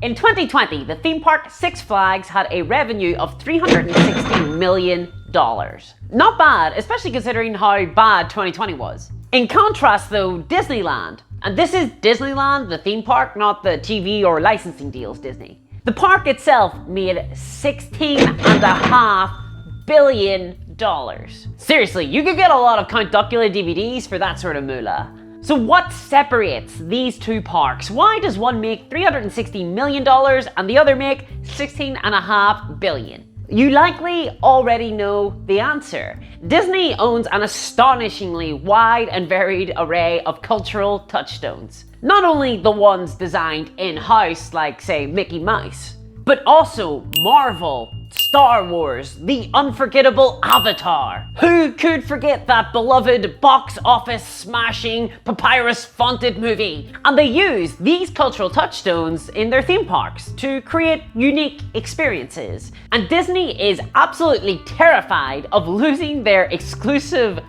In 2020, the theme park Six Flags had a revenue of $360 million. Not bad, especially considering how bad 2020 was. In contrast though, Disneyland, and this is Disneyland, the theme park, not the TV or licensing deals Disney. The park itself made $16.5 billion. Seriously, you could get a lot of Count Duckula DVDs for that sort of moolah. So what separates these two parks? Why does one make $360 million and the other make $16.5 billion? You likely already know the answer. Disney owns an astonishingly wide and varied array of cultural touchstones. Not only the ones designed in-house, like say Mickey Mouse, but also Marvel, Star Wars, the unforgettable Avatar. Who could forget that beloved box office smashing papyrus fonted movie? And they use these cultural touchstones in their theme parks to create unique experiences. And Disney is absolutely terrified of losing their exclusive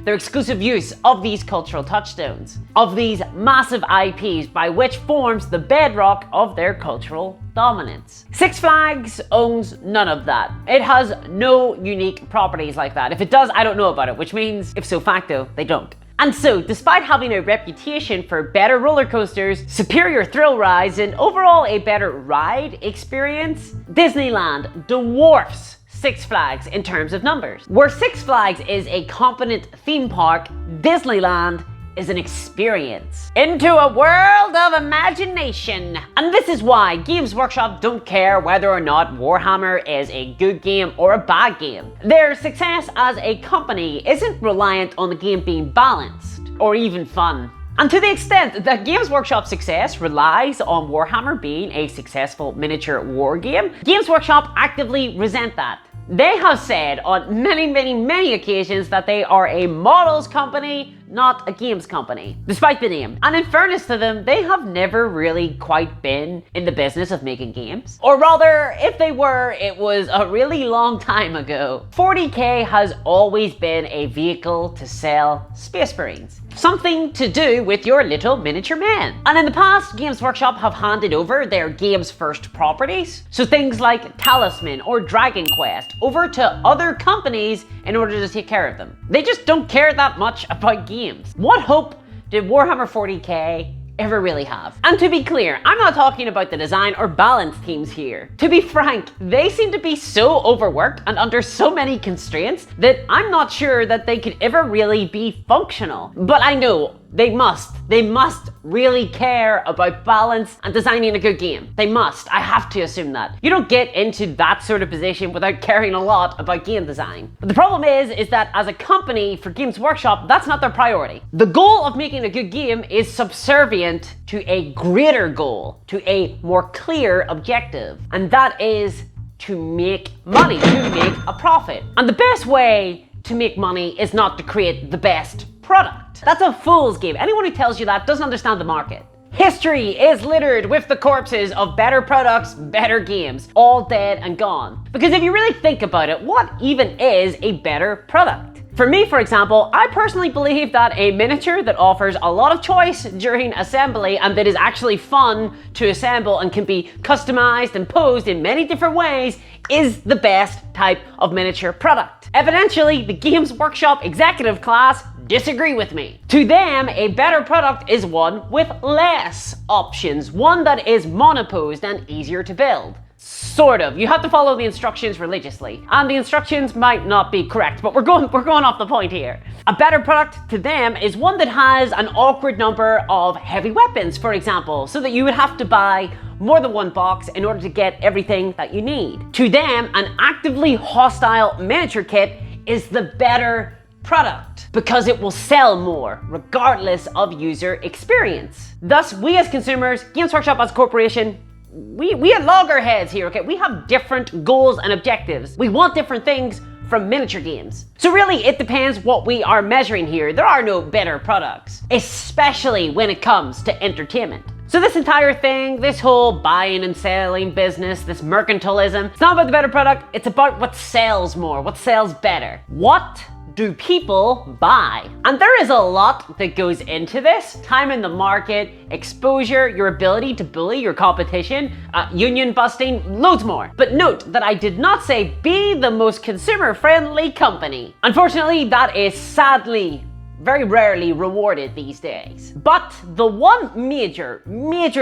their exclusive use of these cultural touchstones, of these massive IPs by which forms the bedrock of their cultural dominance. Six Flags owns none of that. It has no unique properties like that. If it does, I don't know about it, which means ipso facto, they don't. And so, despite having a reputation for better roller coasters, superior thrill rides, and overall a better ride experience, Disneyland dwarfs Six Flags in terms of numbers. Where Six Flags is a competent theme park, Disneyland is an experience into a world of imagination. And this is why Games Workshop don't care whether or not Warhammer is a good game or a bad game. Their success as a company isn't reliant on the game being balanced or even fun. And to the extent that Games Workshop's success relies on Warhammer being a successful miniature war game, Games Workshop actively resent that. They have said on many occasions that they are a models company, not a games company, despite the name. And in fairness to them, they have never really quite been in the business of making games. Or rather, if they were, it was a really long time ago. 40K has always been a vehicle to sell Space Marines. Something to do with your little miniature men. And in the past, Games Workshop have handed over their games first properties, so things like Talisman or Dragon Quest, over to other companies in order to take care of them. They just don't care that much about games. What hope did Warhammer 40K ever really have? And to be clear, I'm not talking about the design or balance teams here. To be frank, they seem to be so overworked and under so many constraints that I'm not sure that they could ever really be functional. But I know they must really care about balance and designing a good game. They must. I have to assume that. You don't get into that sort of position without caring a lot about game design. But the problem is that as a company for Games Workshop, that's not their priority. The goal of making a good game is subservient to a greater goal, to a more clear objective. And that is to make money, to make a profit. And the best way to make money is not to create the best product. That's a fool's game. Anyone who tells you that doesn't understand the market. History is littered with the corpses of better products, better games, all dead and gone. Because if you really think about it, what even is a better product? For me, for example, I personally believe that a miniature that offers a lot of choice during assembly and that is actually fun to assemble and can be customized and posed in many different ways is the best type of miniature product. Evidently, the Games Workshop executive class disagree with me. To them, a better product is one with less options, one that is monoposed and easier to build. Sort of. You have to follow the instructions religiously. And the instructions might not be correct, but we're going off the point here. A better product to them is one that has an awkward number of heavy weapons, for example, so that you would have to buy more than one box in order to get everything that you need. To them, an actively hostile miniature kit is the better product because it will sell more regardless of user experience. Thus, we as consumers, Games Workshop as a corporation, we at loggerheads here, okay? We have different goals and objectives. We want different things from miniature games. So really, it depends what we are measuring here. There are no better products, especially when it comes to entertainment. So this entire thing, this whole buying and selling business, this mercantilism, it's not about the better product, it's about what sells more, what sells better. What do people buy? And there is a lot that goes into this. Time in the market, exposure, your ability to bully your competition, union busting, loads more. But note that I did not say be the most consumer-friendly company. Unfortunately, that is sadly very rarely rewarded these days. But the one major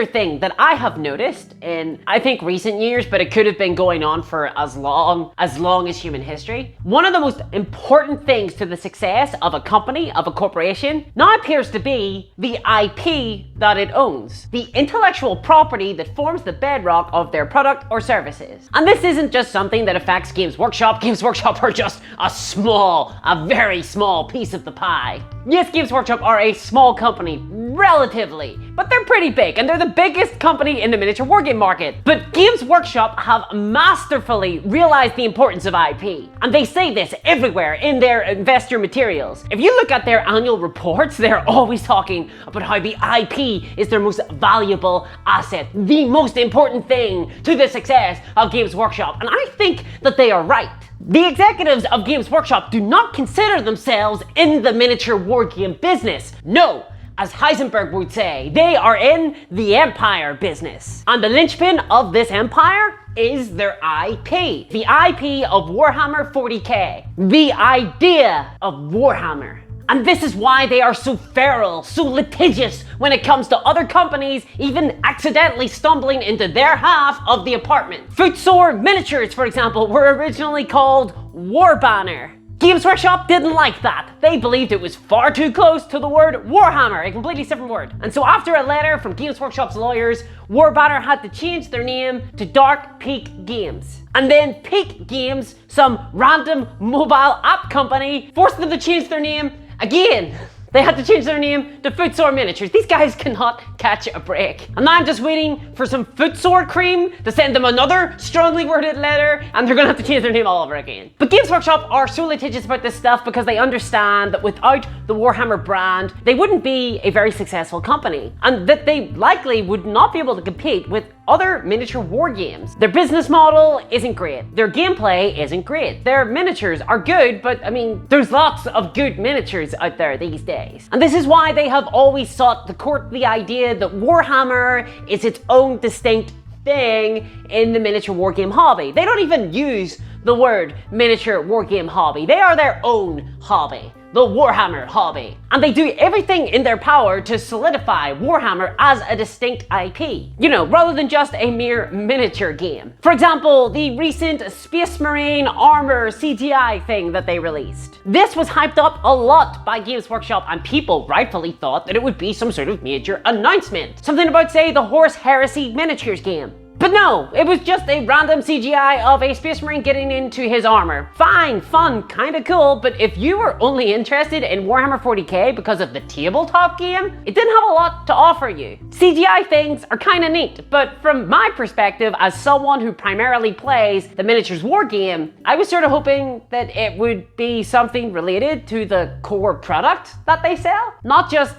thing that I have noticed in, I think, recent years, but it could have been going on for as long as human history, one of the most important things to the success of a company, of a corporation, now appears to be the IP that it owns, the intellectual property that forms the bedrock of their product or services. And this isn't just something that affects Games Workshop. Games Workshop are just a very small piece of the pie. Yes, Games Workshop are a small company, relatively, but they're pretty big, and they're the biggest company in the miniature wargame market. But Games Workshop have masterfully realized the importance of IP, and they say this everywhere in their investor materials. If you look at their annual reports, they're always talking about how the IP is their most valuable asset, the most important thing to the success of Games Workshop, and I think that they are right. The executives of Games Workshop do not consider themselves in the miniature wargame business. No, as Heisenberg would say, they are in the empire business. And the linchpin of this empire is their IP. The IP of Warhammer 40k. The idea of Warhammer. And this is why they are so feral, so litigious when it comes to other companies even accidentally stumbling into their half of the apartment. Footsore Miniatures, for example, were originally called Warbanner. Games Workshop didn't like that. They believed it was far too close to the word Warhammer, a completely different word. And so after a letter from Games Workshop's lawyers, Warbanner had to change their name to Dark Peak Games. And then Peak Games, some random mobile app company, forced them to change their name again. They had to change their name to Footsore Miniatures. These guys cannot catch a break. And now I'm just waiting for some footsore cream to send them another strongly worded letter, and they're gonna have to change their name all over again. But Games Workshop are so litigious about this stuff because they understand that without the Warhammer brand, they wouldn't be a very successful company, and that they likely would not be able to compete with other miniature war games. Their business model isn't great. Their gameplay isn't great. Their miniatures are good, but I mean, there's lots of good miniatures out there these days. And this is why they have always sought to court the idea that Warhammer is its own distinct thing in the miniature wargame hobby. They don't even use the word miniature wargame hobby. They are their own hobby. The Warhammer hobby. And they do everything in their power to solidify Warhammer as a distinct IP. You know, rather than just a mere miniature game. For example, the recent Space Marine armor CGI thing that they released. This was hyped up a lot by Games Workshop, and people rightfully thought that it would be some sort of major announcement. Something about, say, the Horse Heresy miniatures game. But no, it was just a random CGI of a Space Marine getting into his armor. Fine, fun, kinda cool, but if you were only interested in Warhammer 40k because of the tabletop game, it didn't have a lot to offer you. CGI things are kinda neat, but from my perspective as someone who primarily plays the miniatures war game, I was sort of hoping that it would be something related to the core product that they sell, not just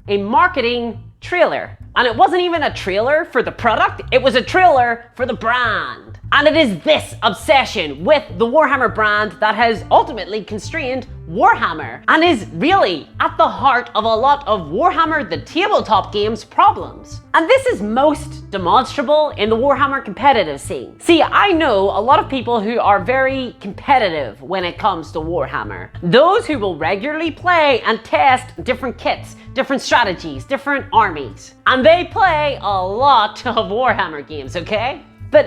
a marketing trailer. And it wasn't even a trailer for the product, it was a trailer for the brand. And it is this obsession with the Warhammer brand that has ultimately constrained Warhammer and is really at the heart of a lot of Warhammer the tabletop game's problems. And this is most demonstrable in the Warhammer competitive scene. See, I know a lot of people who are very competitive when it comes to Warhammer. Those who will regularly play and test different kits, different strategies, different armies. And they play a lot of Warhammer games, okay? But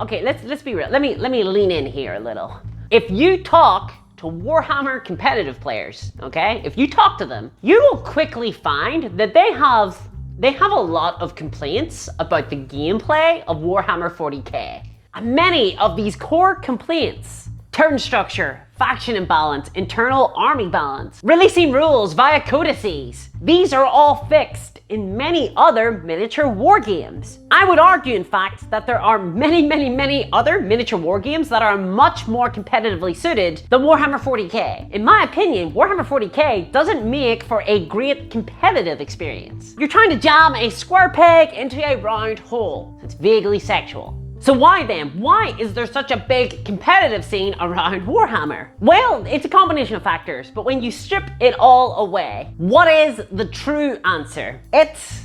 okay, let's be real. Let me lean in here a little. If you talk to Warhammer competitive players, okay? If you talk to them, you will quickly find that they have a lot of complaints about the gameplay of Warhammer 40k. And many of these core complaints, turn structure, faction imbalance, internal army balance, releasing rules via codices, these are all fixed in many other miniature war games. I would argue, in fact, that there are many other miniature war games that are much more competitively suited than Warhammer 40k. In my opinion, Warhammer 40k doesn't make for a great competitive experience. You're trying to jam a square peg into a round hole. It's vaguely sexual. So why then? Why is there such a big competitive scene around Warhammer? Well, it's a combination of factors, but when you strip it all away, what is the true answer? It's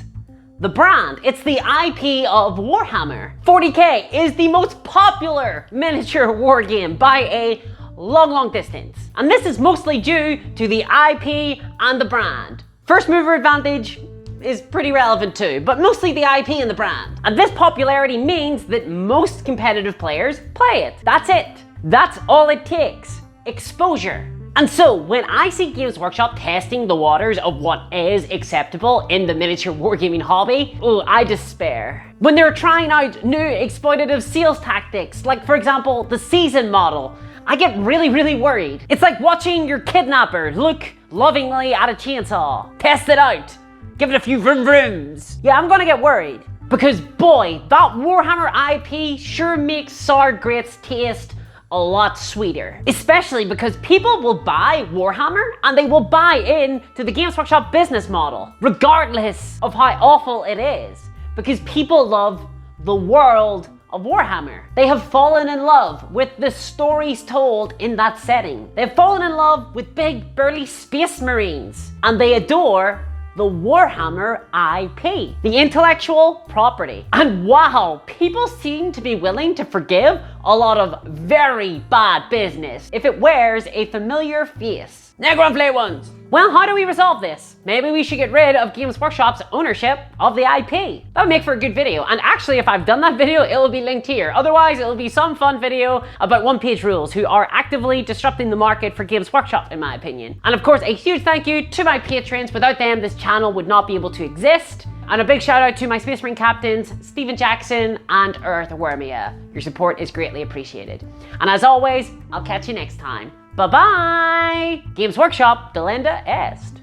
the brand. It's the IP of Warhammer. 40k is the most popular miniature war game by a long distance. And this is mostly due to the IP and the brand. First mover advantage is pretty relevant too, but mostly the IP and the brand. And this popularity means that most competitive players play it. That's it. That's all it takes. Exposure. And so, when I see Games Workshop testing the waters of what is acceptable in the miniature wargaming hobby, I despair. When they're trying out new exploitative sales tactics, like for example, the season model, I get really worried. It's like watching your kidnapper look lovingly at a chainsaw. Test it out. Give it a few vroom vrooms. Yeah, I'm gonna get worried. Because boy, that Warhammer IP sure makes sour grapes taste a lot sweeter. Especially because people will buy Warhammer and they will buy in to the Games Workshop business model, regardless of how awful it is. Because people love the world of Warhammer. They have fallen in love with the stories told in that setting. They've fallen in love with big burly space marines. And they adore the Warhammer IP, the intellectual property. And wow, people seem to be willing to forgive a lot of very bad business if it wears a familiar face. Now go and play ones. Well, how do we resolve this? Maybe we should get rid of Games Workshop's ownership of the IP. That would make for a good video. And actually, if I've done that video, it will be linked here. Otherwise, it'll be some fun video about One Page Rules, who are actively disrupting the market for Games Workshop, in my opinion. And of course, a huge thank you to my patrons. Without them, this channel would not be able to exist. And a big shout out to my Space Marine captains, Stephen Jackson and Earthwormia. Your support is greatly appreciated. And as always, I'll catch you next time. Bye-bye! Games Workshop, delenda est.